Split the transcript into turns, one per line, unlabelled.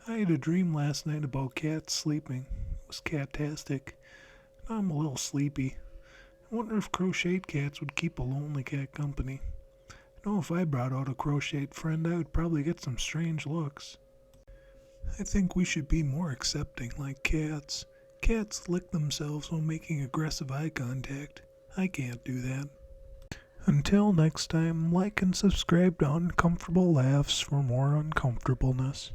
I had a dream last night about cats sleeping. It was catastic. Now I'm a little sleepy. I wonder if crocheted cats would keep a lonely cat company. I know if I brought out a crocheted friend, I would probably get some strange looks. I think we should be more accepting like cats. Cats lick themselves while making aggressive eye contact. I can't do that. Until next time, like and subscribe to Uncomfortable Laughs for more uncomfortableness.